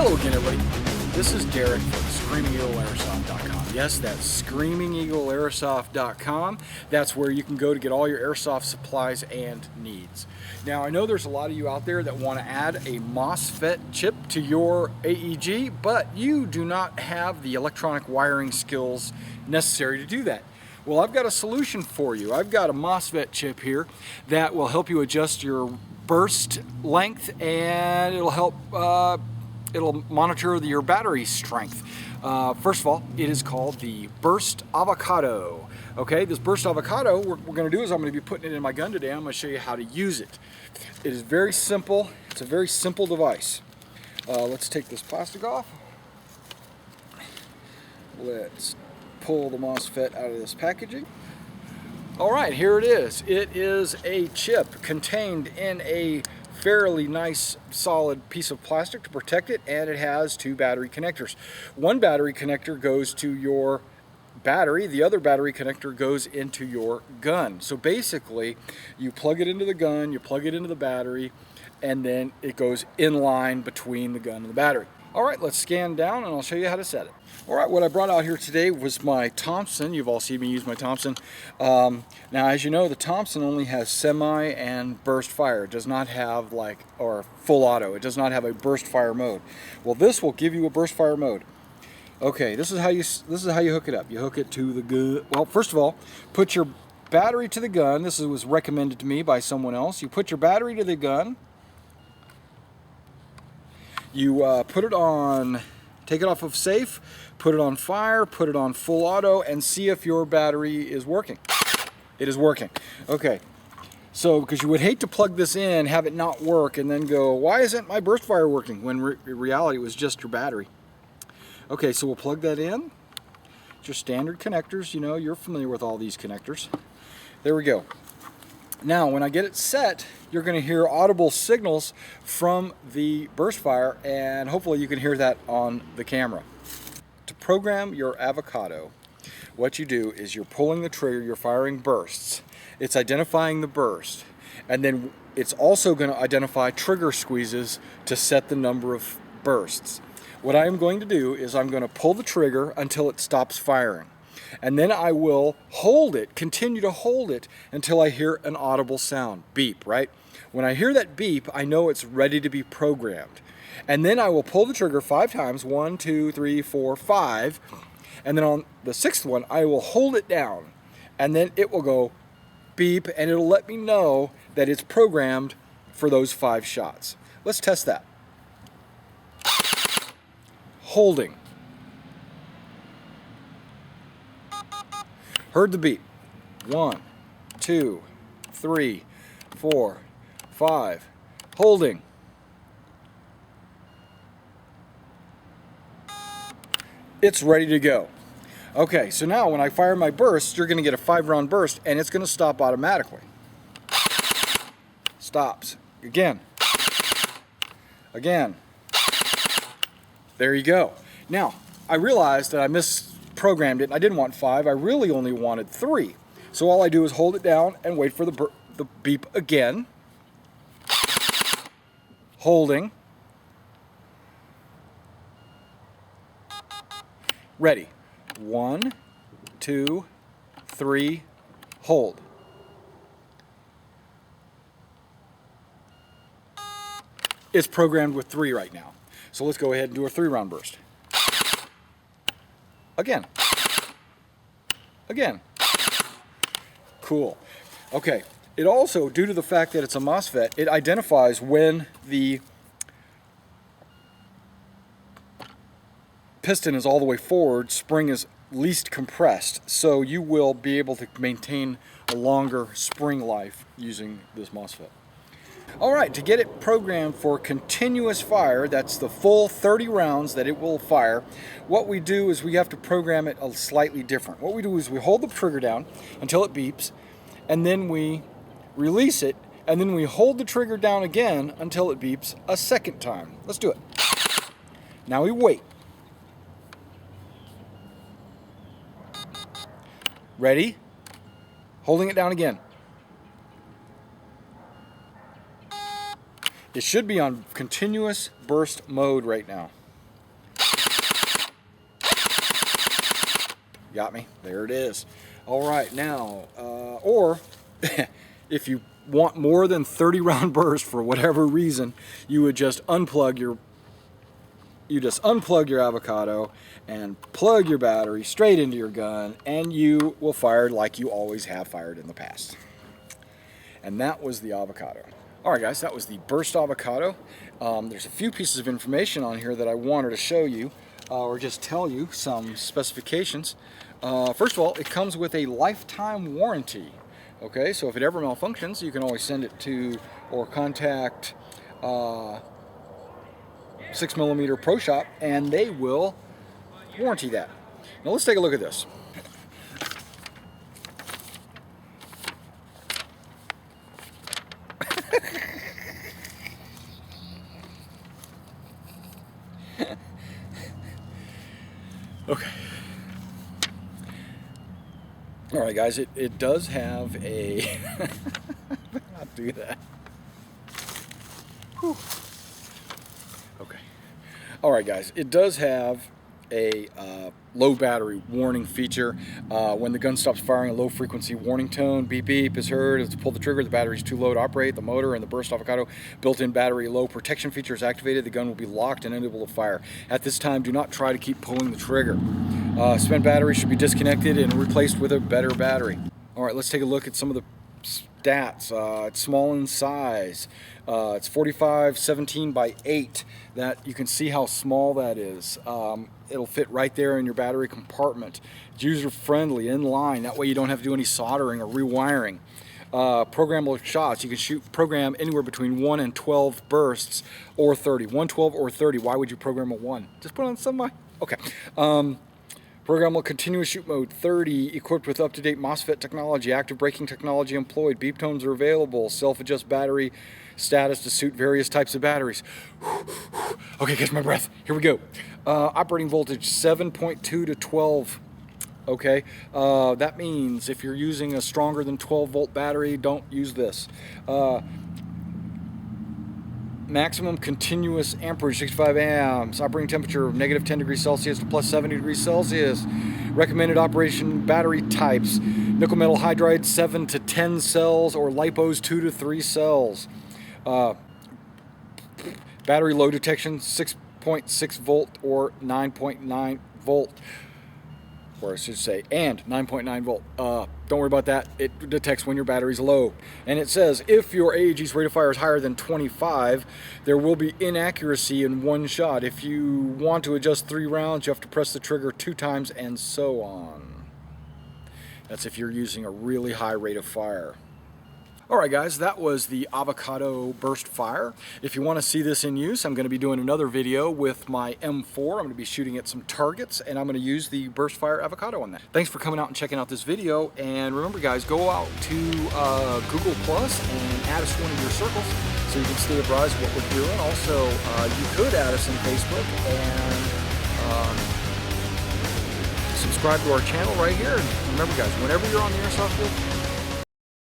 Hello again, everybody. This is Darick from ScreamingEagleAirsoft.com. Yes, that's ScreamingEagleAirsoft.com. That's where you can go to get all your airsoft supplies and needs. Now, I know there's a lot of you out there that want to add a Mosfet chip to your AEG, but you do not have the electronic wiring skills necessary to do that. Well, I've got a solution for you. I've got a Mosfet chip here that will help you adjust your burst length, and it'll help it'll monitor your battery strength. First of all, it is called the Burst Avocado. Okay, this Burst Avocado, what we're going to do is I'm going to be putting it in my gun today. I'm going to show you how to use it. It is very simple. It's a very simple device. Let's take this plastic off. Let's pull the Mosfet out of this packaging. All right, here it is. It is a chip contained in a fairly nice solid piece of plastic to protect it, and it has two battery connectors. One battery connector goes to your battery, the other battery connector goes into your gun. So basically, you plug it into the gun, you plug it into the battery, and then it goes in line between the gun and the battery. All right, let's scan down and I'll show you how to set it. All right, what I brought out here today was my Thompson. You've all seen me use my Thompson. Now, as you know, the Thompson only has semi and burst fire. It does not have or full auto. It does not have a burst fire mode. Well, this will give you a burst fire mode. Okay, this is how you hook it up. You hook it to the gun. Well, first of all, put your battery to the gun. This was recommended to me by someone else. You put your battery to the gun. You put it on, take it off of safe, put it on fire, put it on full auto, and see if your battery is working. It is working. Okay, so because you would hate to plug this in, have it not work, and then go, why isn't my burst fire working? When in reality it was just your battery. Okay, so we'll plug that in. It's your standard connectors. You know, you're familiar with all these connectors. There we go. Now, when I get it set, you're going to hear audible signals from the burst fire, and hopefully you can hear that on the camera. To program your Avocado, what you do is you're pulling the trigger, you're firing bursts. It's identifying the burst, and then it's also going to identify trigger squeezes to set the number of bursts. What I am going to do is I'm going to pull the trigger until it stops firing. And then I will hold it, continue to hold it until I hear an audible sound, beep, right? When I hear that beep, I know it's ready to be programmed. And then I will pull the trigger 5 times, 1, 2, 3, 4, 5. And then on the 6th one, I will hold it down. And then it will go beep, and it'll let me know that it's programmed for those 5 shots. Let's test that. Holding. Heard the beep. 1, 2, 3, 4, 5. Holding. It's ready to go. Okay, so now when I fire my burst, you're going to get a 5-round burst, and it's going to stop automatically. Stops. Again. Again. There you go. Now, I realized that I misprogrammed it, and I didn't want 5. I really only wanted 3. So all I do is hold it down and wait for the beep again. Holding. Ready. 1, 2, 3, hold. It's programmed with 3 right now. So let's go ahead and do a 3-round burst. Again. Again. Cool. Okay. It also, due to the fact that it's a Mosfet, it identifies when the piston is all the way forward, spring is least compressed. So you will be able to maintain a longer spring life using this Mosfet. All right, to get it programmed for continuous fire, that's the full 30 rounds that it will fire, what we do is we have to program it a slightly different. What we do is we hold the trigger down until it beeps, and then we release it, and then we hold the trigger down again until it beeps a second time. Let's do it. Now we wait. Ready? Holding it down again. It should be on continuous burst mode right now. Got me? There it is. All right, now, or if you want more than 30 round burst for whatever reason, you would just unplug your avocado and plug your battery straight into your gun, and you will fire like you always have fired in the past. And that was the avocado. All right, guys, that was the burst avocado. There's a few pieces of information on here that I wanted to show you, or just tell you some specifications. First of all, it comes with a lifetime warranty. Okay, so if it ever malfunctions, you can always send it to or contact 6mm Pro Shop, and they will warranty that. Now let's take a look at this. Okay. All right, guys, it does have a... not do that. Whew. Okay. All right, guys, it does have a low battery warning feature. When the gun stops firing, a low frequency warning tone, beep beep, is heard. As to pull the trigger, the battery is too low to operate. The motor and the burst avocado built-in battery low protection feature is activated. The gun will be locked and unable to fire. At this time, do not try to keep pulling the trigger. Spent battery should be disconnected and replaced with a better battery. All right, let's take a look at some of the stats. It's small in size. It's 45/17 by 8. That you can see how small that is. It'll fit right there in your battery compartment. It's user-friendly, inline. That way you don't have to do any soldering or rewiring. Programmable shots. You can program anywhere between 1 and 12 bursts, or 30. 1, 12, or 30. Why would you program a 1? Just put on semi. Okay. Programmable continuous shoot mode 30, equipped with up-to-date Mosfet technology, active braking technology employed, beep tones are available, self-adjust battery status to suit various types of batteries. Okay, catch my breath. Here we go. Operating voltage 7.2 to 12. Okay, that means if you're using a stronger than 12 volt battery, don't use this. Maximum continuous amperage 65 amps. Operating temperature of -10 degrees Celsius to +70 degrees Celsius. Recommended operation battery types: nickel metal hydride 7 to 10 cells, or lipos 2 to 3 cells. Battery low detection 6.6 volt or 9.9 volt. Or I should say, and 9.9 volt. Don't worry about that. It detects when your battery's low. And it says if your AAG's rate of fire is higher than 25, there will be inaccuracy in one shot. If you want to adjust 3 rounds, you have to press the trigger 2 times, and so on. That's if you're using a really high rate of fire. Alright guys, that was the avocado burst fire. If you want to see this in use, I'm going to be doing another video with my M4. I'm going to be shooting at some targets, and I'm going to use the burst fire avocado on that. Thanks for coming out and checking out this video, and remember guys, go out to Google Plus and add us to one of your circles so you can stay abreast of what we're doing. Also, you could add us on Facebook and subscribe to our channel right here. And remember guys, whenever you're on the airsoft field,